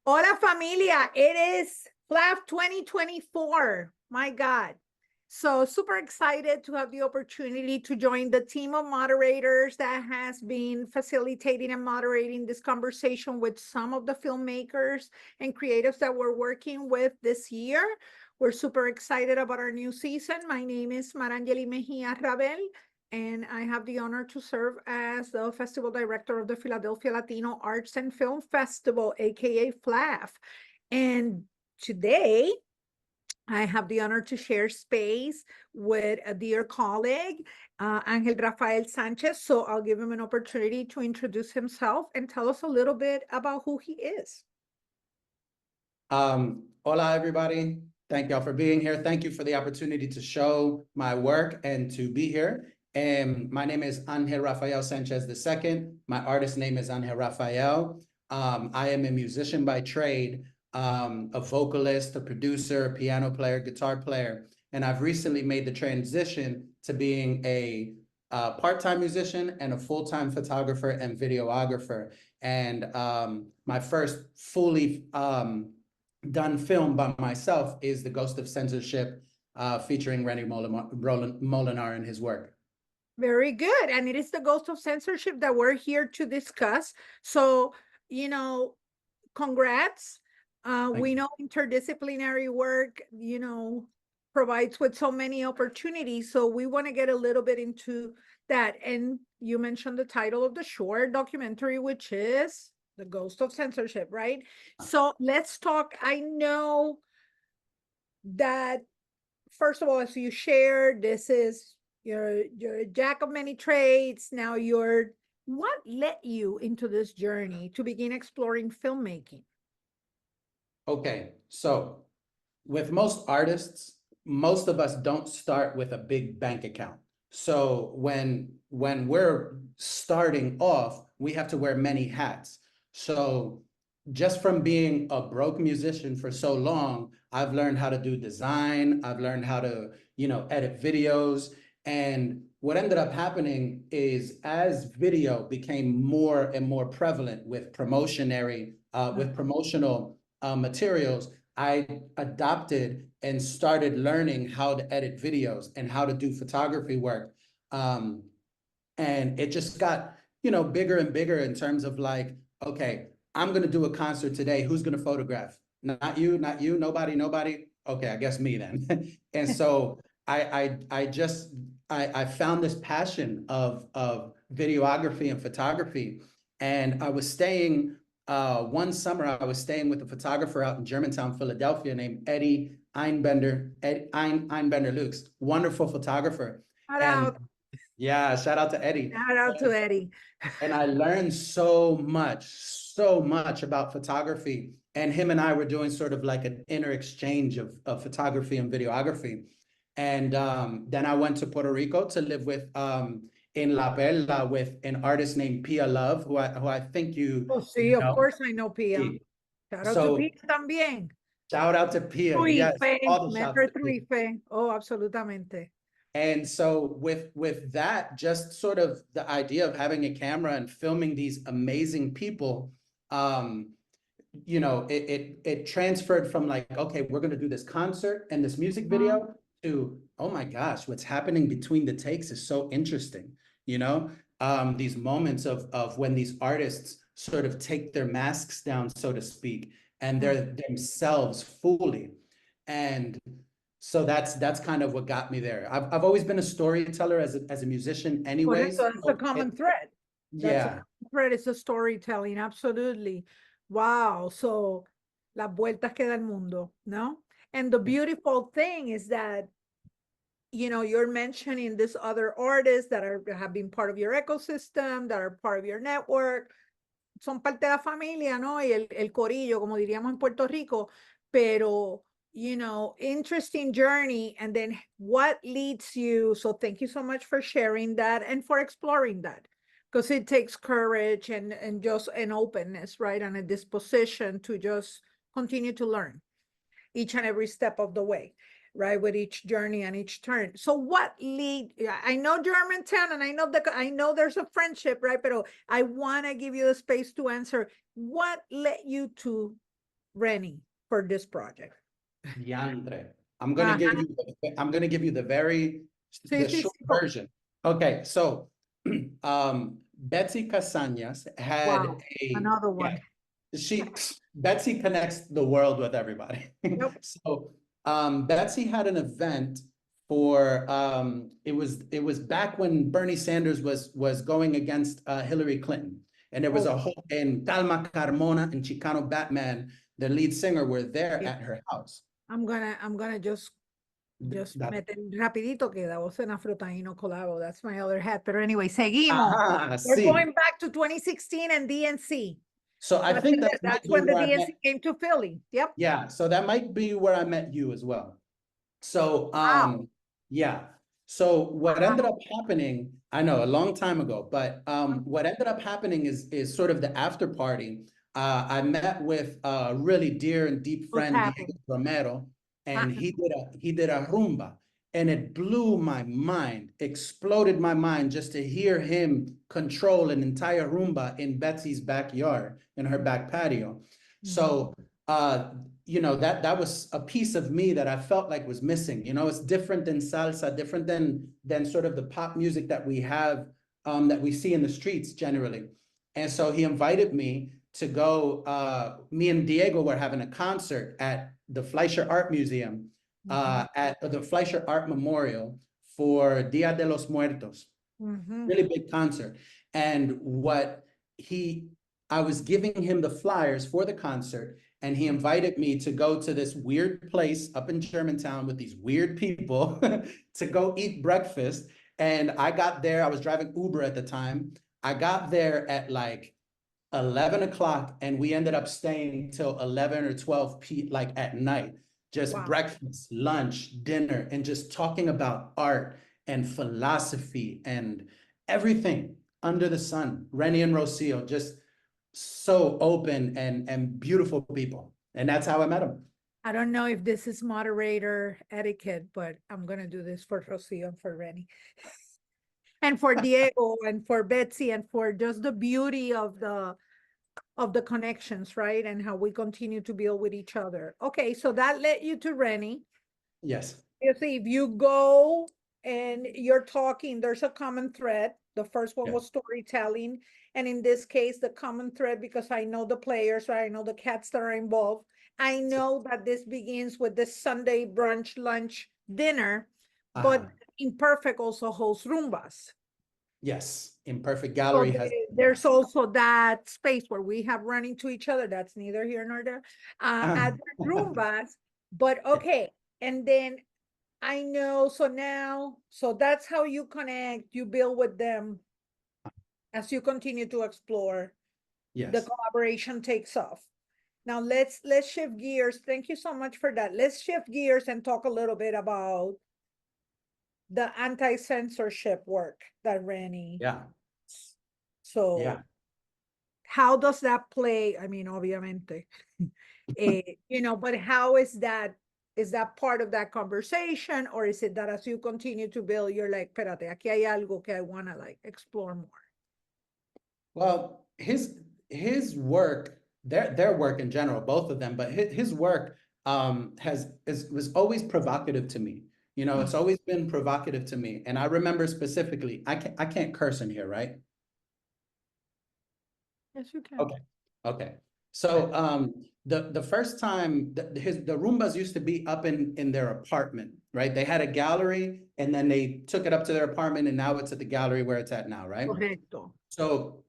Hola familia, it is PHLAFF 2024. My God. So super excited to have the opportunity to join the team of moderators that has been facilitating and moderating this conversation with some of the filmmakers and creatives that we're working with this year. We're super excited about our new season. My name is Marangeli Mejia Rabell, and I have the honor to serve as the festival director of the Philadelphia Latino Arts and Film Festival, aka PHLAFF. And today, I have the honor to share space with a dear colleague, Angel Rafael Sanchez. So I'll give him an opportunity to introduce himself and tell us a little bit about who he is. Hola, everybody. Thank y'all for being here. Thank you for the opportunity to show my work and to be here. My name is Angel Rafael Sanchez II. My artist name is Angel Rafael. I am a musician by trade, a vocalist, a producer, a piano player, guitar player. And I've recently made the transition to being a part-time musician and a full-time photographer and videographer. And my first fully done film by myself is The Ghost of Censorship, featuring Randy Molinar and his work. Very good. And it is the Ghost of Censorship that we're here to discuss. So, congrats. We know interdisciplinary work, provides with so many opportunities. So we want to get a little bit into that. And you mentioned the title of the short documentary, which is The Ghost of Censorship, right? So let's talk. I know that, first of all, as you shared, this is you're a jack of many trades. Now what led you into this journey to begin exploring filmmaking? Okay, so with most artists, most of us don't start with a big bank account. So when we're starting off, we have to wear many hats. So just from being a broke musician for so long, I've learned how to do design. I've learned how to, edit videos. And what ended up happening is as video became more and more prevalent with promotional materials, I adopted and started learning how to edit videos and how to do photography work. And it just got, bigger and bigger in terms of like, okay, I'm going to do a concert today. Who's going to photograph? Not you, nobody. Okay, I guess me then. And so I found this passion of videography and photography. And I was staying, one summer, I was staying with a photographer out in Germantown, Philadelphia, named Eddie Einbender Lukes, wonderful photographer. Shout And out. yeah, shout out to Eddie. Shout out to Eddie. And I learned so much about photography. And him and I were doing sort of like an inner exchange of photography and videography. And then I went to Puerto Rico to live with in La Perla with an artist named PHLAFF, who I think you Oh, sí, of know. course I know Pia. Shout out to So Pia también. shout out to Pia. Yes, all the shouts to Pia. Trife. Oh, absolutamente. And so with that, just sort of the idea of having a camera and filming these amazing people, it transferred from like, okay, we're going to do this concert and this music video to, oh my gosh, what's happening between the takes is so interesting. These moments of when these artists sort of take their masks down, so to speak, and they're themselves fully. And so that's kind of what got me there. I've always been a storyteller as a musician anyways. So it's a common thread. Yeah. Thread is a storytelling, absolutely. Wow. So las vueltas que da el mundo, no? And the beautiful thing is that, you're mentioning these other artists that have been part of your ecosystem, that are part of your network. Son parte de la familia, ¿no? Y el corillo, como diríamos en Puerto Rico, pero interesting journey. And then what leads you? So thank you so much for sharing that and for exploring that, because it takes courage and just an openness, right? And a disposition to just continue to learn each and every step of the way, right? With each journey and each turn. So what I know Germantown, and I know there's a friendship, right? But I want to give you the space to answer. What led you to Rennie for this project? Diantre. I'm gonna give you Sí, the sí, short sí. po- version. Okay, so Betsy Casañas had Wow, another one. Betsy connects the world with everybody. Yep. So Betsy had an event for it was back when Bernie Sanders was going against Hillary Clinton. And there was Oh, a whole, and Talma Carmona and Chicano Batman, the lead singer, were there yeah. at her house. I'm gonna just That, meter rapidito que la voz en afrotaíno colabo. That's my other hat. Pero anyway, seguimos. We're sí. going back to 2016 and DNC. So I think that might That's be when the where I DNC met, came to Philly. Yep. yeah, so that might be where I met you as well. So, Wow. yeah. So what ended Wow. up happening, I know a long time ago, but what ended up happening is sort of the after party. I met with a really dear and deep What's friend, Diego happened? Romero, Uh, and he did a rumba, and it blew my mind, exploded my mind just to hear him control an entire rumba in Betsy's backyard, in her back patio. So you know, that was a piece of me that I felt like was missing. You know, it's different than salsa, different than sort of the pop music that we have, that we see in the streets generally. And so he invited me to go. Me and Diego were having a concert at the Fleischer Art Museum, at the Fleischer Art Memorial for Dia de los Muertos. Really big concert. And I was giving him the flyers for the concert, and he invited me to go to this weird place up in Germantown with these weird people to go eat breakfast. And I got there, I was driving Uber at the time. I got there at like 11 o'clock, and we ended up staying till 11 or 12 like at night, just wow. breakfast, lunch, dinner, and just talking about art and philosophy and everything under the sun. Rennie and Rocio, just so open and beautiful people. And that's how I met them. I don't know if this is moderator etiquette, but I'm gonna do this for Rocio and for Rennie. And for Diego and for Betsy and for just the beauty of the connections, right? And how we continue to build with each other. Okay, so that led you to Rennie. Yes. You see, if you go and you're talking, there's a common thread. The first one Yeah. was storytelling. And in this case, the common thread, because I know the players, right? I know the cats that are involved. I know that this begins with this Sunday brunch, lunch, dinner, but Imperfect also hosts Rumbas. Yes. Imperfect So Gallery has. there's also that space where we have run into each other. That's neither here nor there. At the Rumbas, but okay. And then I know, so now, so that's how you connect, you build with them as you continue to explore, the Yes. collaboration takes off. Now let's shift gears. Thank you so much for that. Let's shift gears and talk a little bit about the anti-censorship work that Rennie. Yeah. So Yeah. how does that play? I mean, obviamente, you know, but how is that part of that conversation, or is it that as you continue to build, you're like, espérate, aquí hay algo que I want to like explore more? Well, his work, their work in general, both of them, but his work was always provocative to me. You know, it's always been provocative to me. And I remember specifically, I can't curse in here, right? Yes, you can. Okay. Okay. So the first time the Roombas used to be up in their apartment, right? They had a gallery and then they took it up to their apartment, and now it's at the gallery where it's at now, right? Correcto. So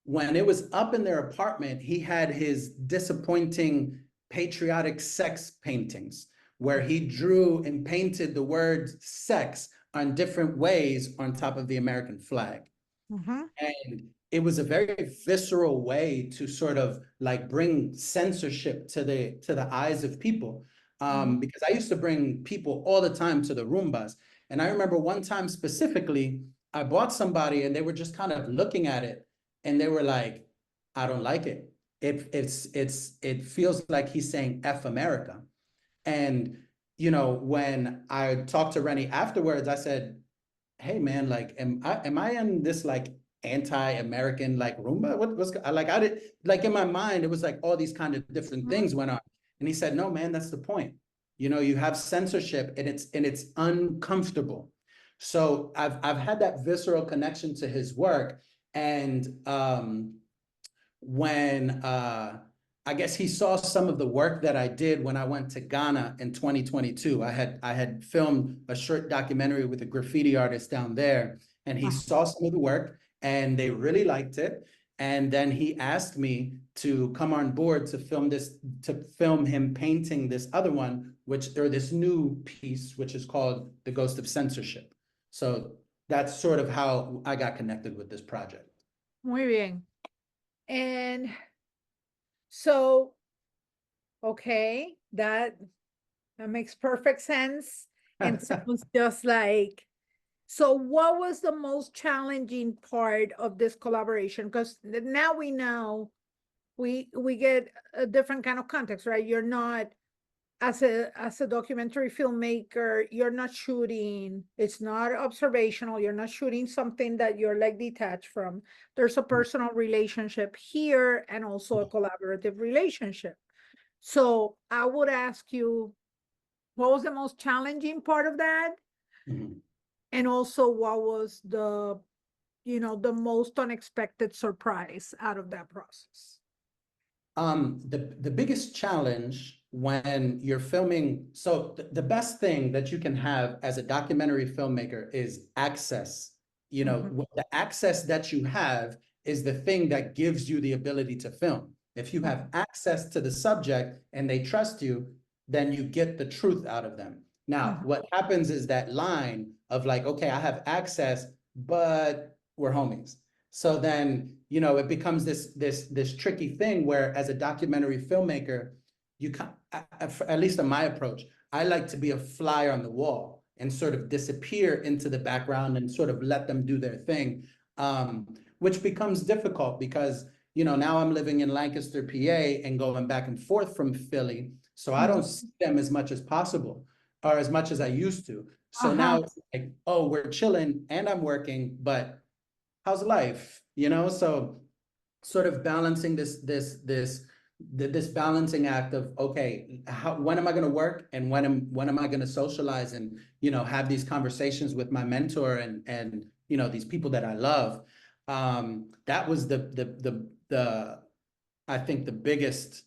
when it was up in their apartment, he had his disappointing patriotic sex paintings where he drew and painted the word sex on different ways on top of the American flag. And it was a very visceral way to sort of like bring censorship to the eyes of people. Because I used to bring people all the time to the Roombas. And I remember one time specifically, I bought somebody and they were just kind of looking at it and they were like, I don't like it. It feels like he's saying F America. And, you know, when I talked to Rennie afterwards, I said, hey man, like, am I in this like anti-American, like Roomba. What was like, I did, like in my mind, it was like all these kind of different things went on. And he said, no, man, that's the point. You know, you have censorship and it's uncomfortable. So I've had that visceral connection to his work. And when I guess he saw some of the work that I did when I went to Ghana in 2022. I had filmed a short documentary with a graffiti artist down there, and he saw some of the work and they really liked it. And then he asked me to come on board to film him painting this other one, or this new piece, which is called The Ghost of Censorship. So that's sort of how I got connected with this project. Muy bien. And so, okay, that makes perfect sense. And sounds just like, so what was the most challenging part of this collaboration? Because now we know we get a different kind of context, right? You're not, as a documentary filmmaker, you're not shooting, it's not observational, you're not shooting something that you're like detached from. There's a personal relationship here and also a collaborative relationship. So I would ask you, what was the most challenging part of that? Mhm. And also what was the, the most unexpected surprise out of that process? The biggest challenge when you're filming, so the best thing that you can have as a documentary filmmaker is access. You know, the access that you have is the thing that gives you the ability to film. If you have access to the subject and they trust you, then you get the truth out of them. Now, what happens is that line of like, okay, I have access, but we're homies. So then, you know, it becomes this tricky thing where, as a documentary filmmaker, you can, at least in my approach, I like to be a fly on the wall and sort of disappear into the background and sort of let them do their thing, which becomes difficult because, you know, now I'm living in Lancaster, PA, and going back and forth from Philly, so I don't see them as much as possible or as much as I used to. So now it's like, oh, we're chilling and I'm working, but how's life? You know, so sort of balancing this balancing act of, okay, when am I going to work and when am I going to socialize and, you know, have these conversations with my mentor and you know, these people that I love. That was the I think the biggest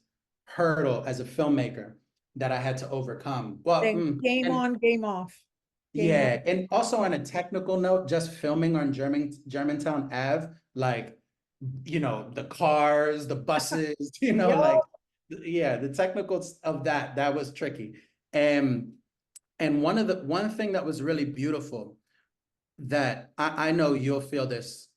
hurdle as a filmmaker that I had to overcome. Well, Then game and on, game off. Game on. yeah, and also on a technical note, just filming on Germantown Ave, like, you know, the cars, the buses, you know, Yo, like, yeah, the technicals of that was tricky. And one thing that was really beautiful that I know you'll feel this,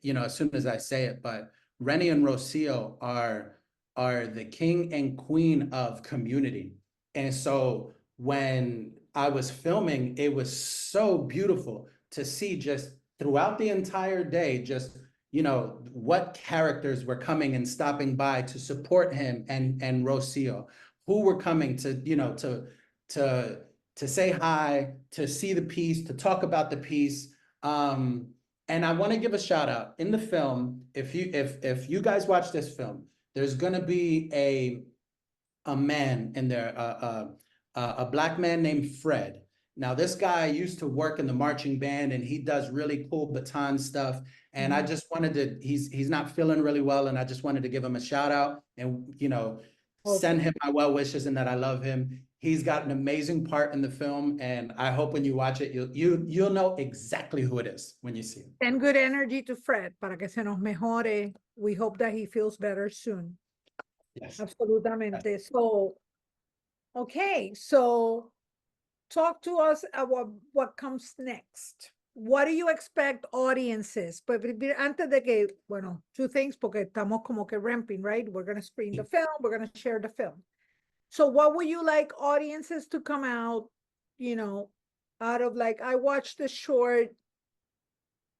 you know, as soon as I say it, but Rennie and Rocio are the king and queen of community. And so when I was filming, it was so beautiful to see just throughout the entire day, just, you know, what characters were coming and stopping by to support him and Rocio, who were coming to, you know, to to say hi, to see the piece, to talk about the piece. And I want to give a shout out in the film. If you guys watch this film, there's gonna be a man in there, a black man named Fred. Now, this guy used to work in the marching band and he does really cool baton stuff. And I just wanted to, he's not feeling really well, and I just wanted to give him a shout out and, you know, send him my well wishes and that I love him. He's got an amazing part in the film, and I hope when you watch it, you'll know exactly who it is when you see him. send good energy to Fred para que se nos mejore. We hope that he feels better soon. Yes. Absolutamente. So, okay, so talk to us about what comes next. What do you expect audiences? But antes de que, bueno, two things, porque estamos como que ramping, right? We're going to screen the film, we're going to share the film. So what would you like audiences to come out, you know, out of like, I watched the short,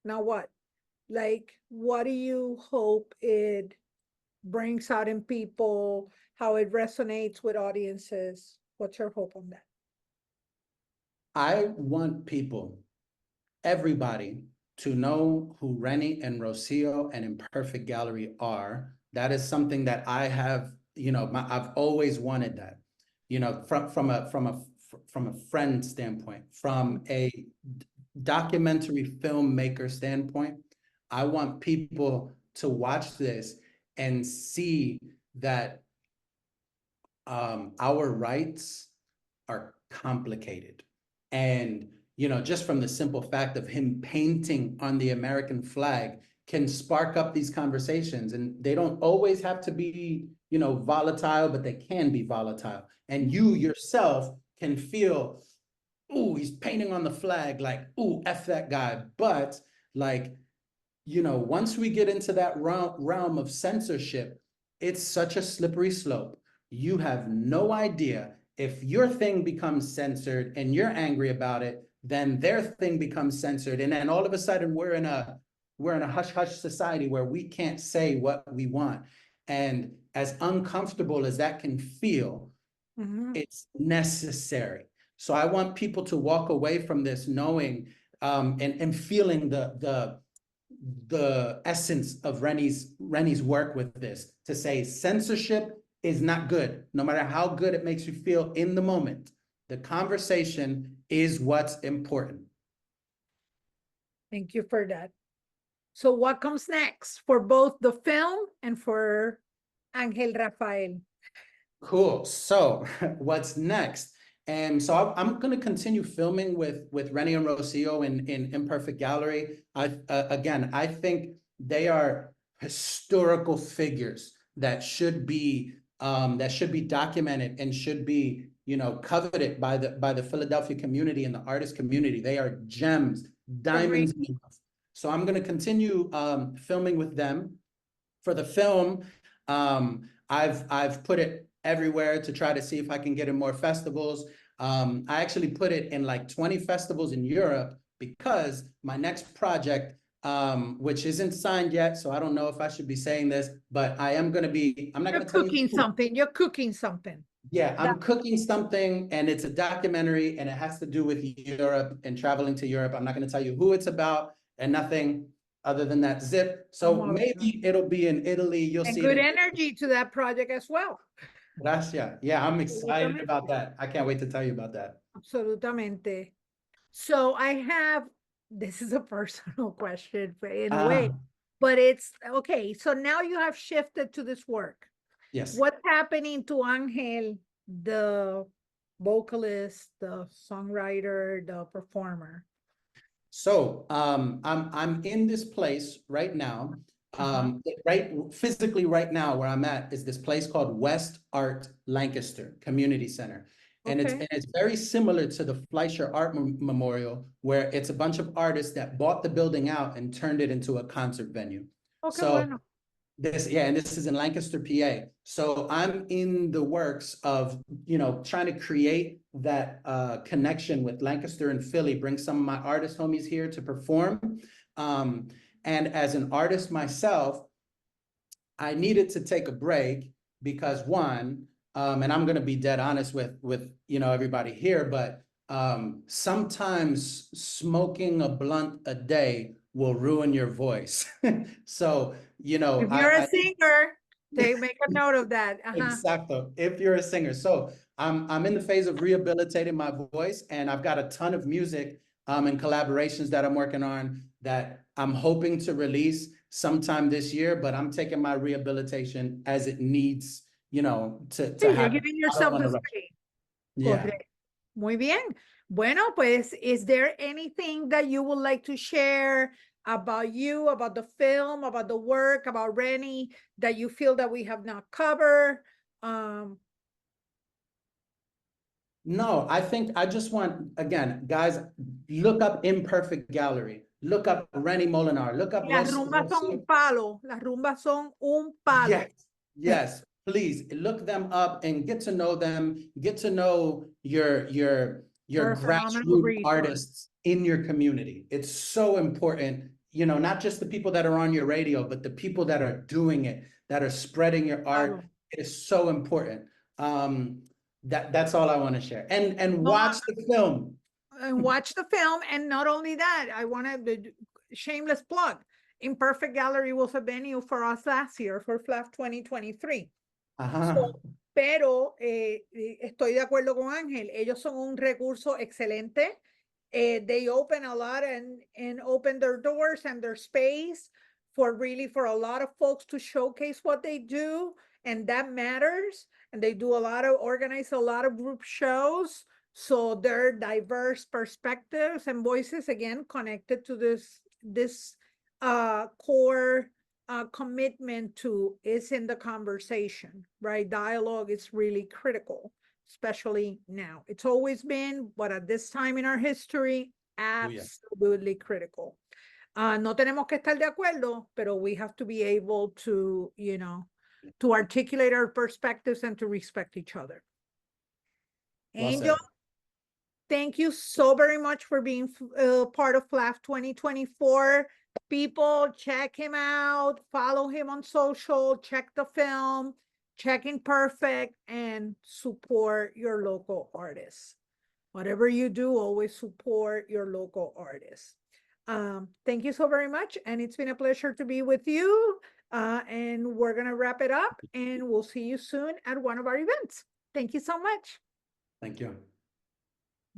now what? Like, what do you hope it brings out in people, how it resonates with audiences? What's your hope on that? I want people, everybody, to know who Renny and Rocio and Imperfect Gallery are, that is something that I have, I've always wanted that, from a friend standpoint, from a documentary filmmaker standpoint. I want people to watch this and see that our rights are complicated. And, just from the simple fact of him painting on the American flag can spark up these conversations. And they don't always have to be, volatile, but they can be volatile. And you yourself can feel, ooh, he's painting on the flag, like, ooh, F that guy. But like, once we get into that realm of censorship, it's such a slippery slope. You have no idea if your thing becomes censored and you're angry about it, then their thing becomes censored. And then all of a sudden we're in a hush-hush society where we can't say what we want. And as uncomfortable as that can feel, it's necessary. So I want people to walk away from this knowing and feeling the essence of Renny's work with this, to say censorship is not good, no matter how good it makes you feel in the moment. The conversation is what's important. Thank you for that. So what comes next for both the film and for Angel Rafael? Cool. So what's next? And so I'm going to continue filming with Renny and Rocio in Imperfect Gallery. Again, I think they are historical figures that should be documented and should be, coveted by the Philadelphia community and the artist community. They are gems, diamonds. So I'm going to continue filming with them. For the film, I've put it everywhere to try to see if I can get in more festivals. I actually put it in like 20 festivals in Europe because my next project, which isn't signed yet, so I don't know if I should be saying this, but I'm not going to tell you. You're cooking something. Yeah, I'm cooking something, and it's a documentary, and it has to do with Europe and traveling to Europe. I'm not going to tell you who it's about and nothing other than that zip. So maybe it'll be in Italy. You'll see good energy to that project as well. Gracias. Yeah, I'm excited about that. I can't wait to tell you about that. Absolutamente. So this is a personal question in a way, but it's okay. So now you have shifted to this work. Yes. What's happening to Angel, the vocalist, the songwriter, the performer? So I'm in this place right now. Physically right now where I'm at is this place called West Art Lancaster Community Center. And it's very similar to the Fleischer Art Memorial, where it's a bunch of artists that bought the building out and turned it into a concert venue. And this is in Lancaster, PA. So I'm in the works of, trying to create that connection with Lancaster and Philly, bring some of my artist homies here to perform. And as an artist myself, I needed to take a break because one, and I'm going to be dead honest with everybody here, but sometimes smoking a blunt a day will ruin your voice. So, if you're a singer, they make a note of that. Exactly. If you're a singer. So I'm in the phase of rehabilitating my voice, and I've got a ton of music and collaborations that I'm working on that I'm hoping to release sometime this year, but I'm taking my rehabilitation as it needs, to happen. You're giving yourself the space. Yeah. Muy bien. Bueno, pues, is there anything that you would like to share about you, about the film, about the work, about Renny, that you feel that we have not covered? No, I think I just want, again, guys, look up Imperfect Gallery. Look up Renny Molinar. Look up Las rumbas son un palo. Las rumbas son un palo. Yes, please look them up and get to know them. Get to know your grassroots artists in your community. It's so important, not just the people that are on your radio, but the people that are doing it, that are spreading your art. It is so important. That's all I want to share. And watch the film. And watch the film. And not only that, I want to shameless plug. Imperfect Gallery was a venue for us last year for FLAFF 2023. Ajá. Pero estoy de acuerdo con Ángel, ellos son un recurso excelente. They open a lot and open their doors and their space for a lot of folks to showcase what they do, and that matters. And they do organize a lot of group shows, so their diverse perspectives and voices, again, connected to this core commitment to is in the conversation, right? Dialogue is really critical, especially now. It's always been, but at this time in our history, absolutely critical. No tenemos que estar de acuerdo, pero we have to be able to, to articulate our perspectives and to respect each other. Well Angel, said. thank you so very much for being part of FLAFF 2024. People, check him out, follow him on social, check the film, check Imperfect, and support your local artists. Whatever you do, always support your local artists. Thank you so very much, and it's been a pleasure to be with you. And we're gonna wrap it up, and we'll see you soon at one of our events. Thank you so much. Thank you.